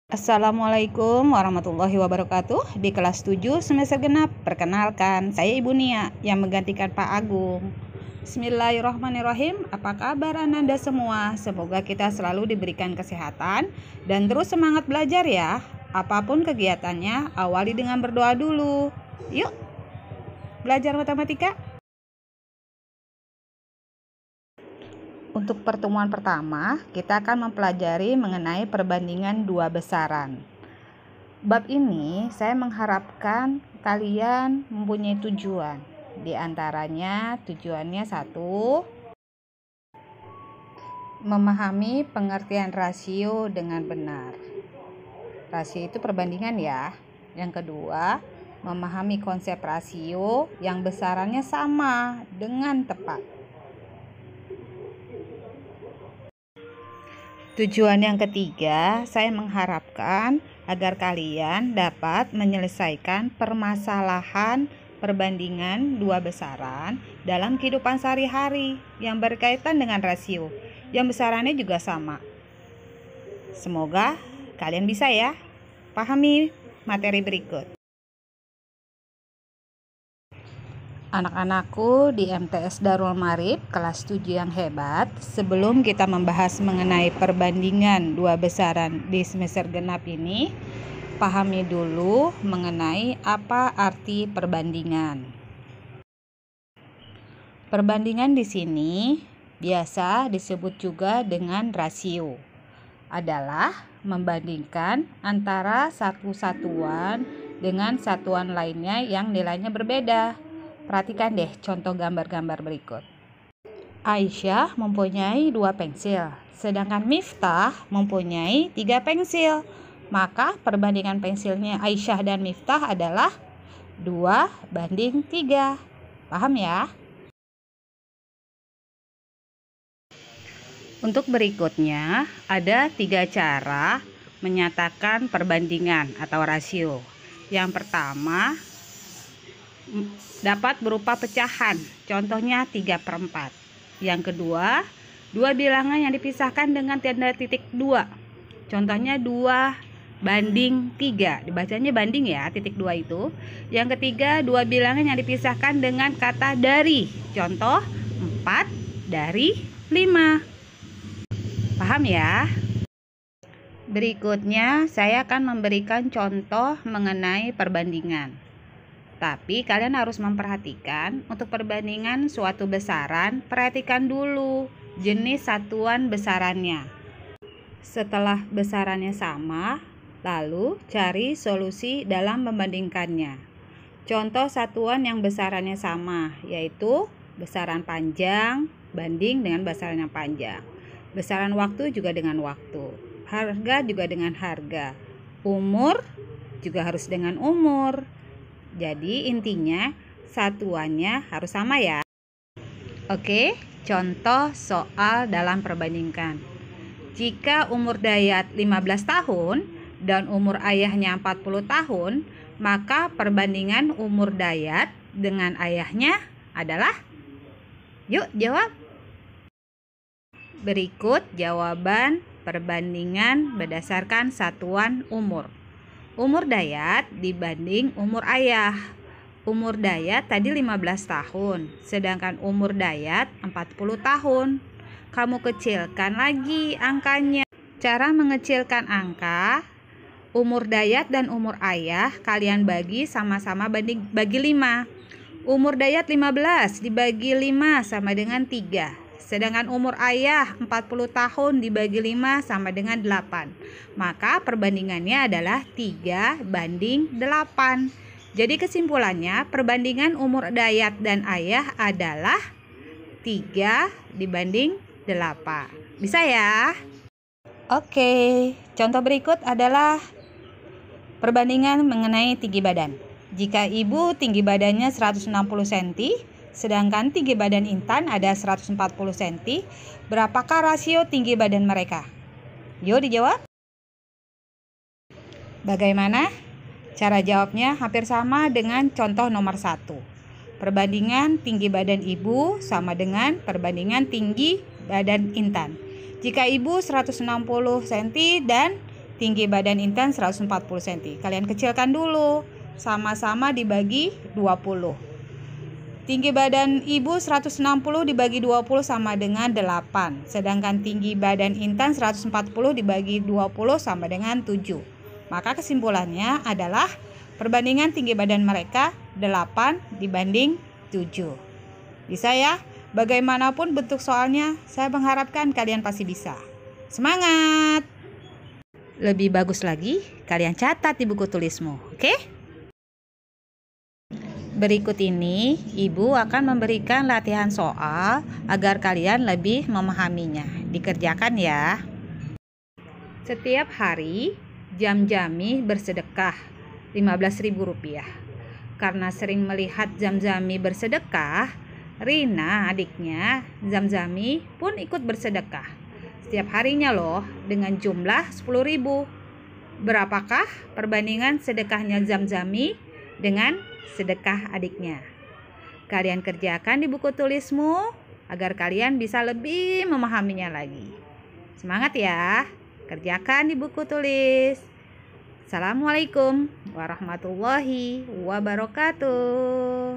Assalamualaikum warahmatullahi wabarakatuh. Di kelas 7 semester genap, perkenalkan saya Ibu Nia yang menggantikan Pak Agung. Bismillahirrahmanirrahim. Apa kabar Ananda semua? Semoga kita selalu diberikan kesehatan dan terus semangat belajar ya. Apapun kegiatannya, awali dengan berdoa dulu. Yuk, belajar matematika. Untuk pertemuan pertama, kita akan mempelajari mengenai perbandingan dua besaran. Bab ini saya mengharapkan kalian mempunyai tujuan. Di antaranya tujuannya satu, memahami pengertian rasio dengan benar. Rasio itu perbandingan ya. Yang kedua, memahami konsep rasio yang besarannya sama dengan tepat. Tujuan yang ketiga, saya mengharapkan agar kalian dapat menyelesaikan permasalahan perbandingan dua besaran dalam kehidupan sehari-hari yang berkaitan dengan rasio, yang besarannya juga sama. Semoga kalian bisa ya pahami materi berikut. Anak-anakku di MTS Darul Marib kelas 7 yang hebat, sebelum kita membahas mengenai perbandingan dua besaran di semester genap ini, pahami dulu mengenai apa arti perbandingan. Perbandingan di sini biasa disebut juga dengan rasio. Adalah membandingkan antara satu satuan dengan satuan lainnya yang nilainya berbeda. Perhatikan deh contoh gambar-gambar berikut. Aisyah mempunyai 2 pensil, sedangkan Miftah mempunyai 3 pensil. Maka perbandingan pensilnya Aisyah dan Miftah adalah 2:3. Paham ya? Untuk berikutnya, ada 3 cara menyatakan perbandingan atau rasio. Yang pertama, dapat berupa pecahan, contohnya 3/4. Yang kedua, 2 bilangan yang dipisahkan dengan tanda titik 2, contohnya 2:3, dibacanya banding ya, titik 2 itu. Yang ketiga, 2 bilangan yang dipisahkan dengan kata dari, contoh 4/5. Paham ya? Berikutnya saya akan memberikan contoh mengenai perbandingan. Tapi kalian harus memperhatikan untuk perbandingan suatu besaran, perhatikan dulu jenis satuan besarannya. Setelah besarannya sama, lalu cari solusi dalam membandingkannya. Contoh satuan yang besarannya sama, yaitu besaran panjang banding dengan besaran yang panjang. Besaran waktu juga dengan waktu. Harga juga dengan harga. Umur juga harus dengan umur. Jadi intinya satuannya harus sama ya. Oke, contoh soal dalam perbandingkan. Jika umur Dayat 15 tahun dan umur ayahnya 40 tahun, maka perbandingan umur Dayat dengan ayahnya adalah? Yuk jawab. Berikut jawaban perbandingan berdasarkan satuan umur. Umur Dayat dibanding umur ayah. Umur Dayat tadi 15 tahun, sedangkan umur Dayat 40 tahun. Kamu kecilkan lagi angkanya. Cara mengecilkan angka, umur Dayat dan umur ayah kalian bagi sama-sama bagi 5. Umur Dayat 15 dibagi 5 sama dengan 3. Sedangkan umur ayah 40 tahun dibagi 5 sama dengan 8. Maka perbandingannya adalah 3:8. Jadi kesimpulannya perbandingan umur Dayat dan ayah adalah 3:8. Bisa ya? Oke, contoh berikut adalah perbandingan mengenai tinggi badan. Jika ibu tinggi badannya 160 cm, sedangkan tinggi badan Intan ada 140 cm, berapakah rasio tinggi badan mereka? Yuk dijawab. Bagaimana? Cara jawabnya hampir sama dengan contoh nomor 1. Perbandingan tinggi badan ibu sama dengan perbandingan tinggi badan Intan. Jika ibu 160 cm dan tinggi badan Intan 140 cm. Kalian kecilkan dulu, sama-sama dibagi 20. Tinggi badan ibu 160 dibagi 20 sama dengan 8. Sedangkan tinggi badan Intan 140 dibagi 20 sama dengan 7. Maka kesimpulannya adalah perbandingan tinggi badan mereka 8 dibanding 7. Bisa ya? Bagaimanapun bentuk soalnya, saya mengharapkan kalian pasti bisa. Semangat! Lebih bagus lagi, kalian catat di buku tulismu, oke? Berikut ini, Ibu akan memberikan latihan soal agar kalian lebih memahaminya. Dikerjakan ya. Setiap hari, Jamjami bersedekah Rp15.000. Karena sering melihat Jamjami bersedekah, Rina, adiknya Jamjami, pun ikut bersedekah. Setiap harinya loh, dengan jumlah 10.000. Berapakah perbandingan sedekahnya Jamjami dengan sedekah adiknya? Kalian kerjakan di buku tulismu agar kalian bisa lebih memahaminya lagi. Semangat ya, kerjakan di buku tulis. Assalamualaikum warahmatullahi wabarakatuh.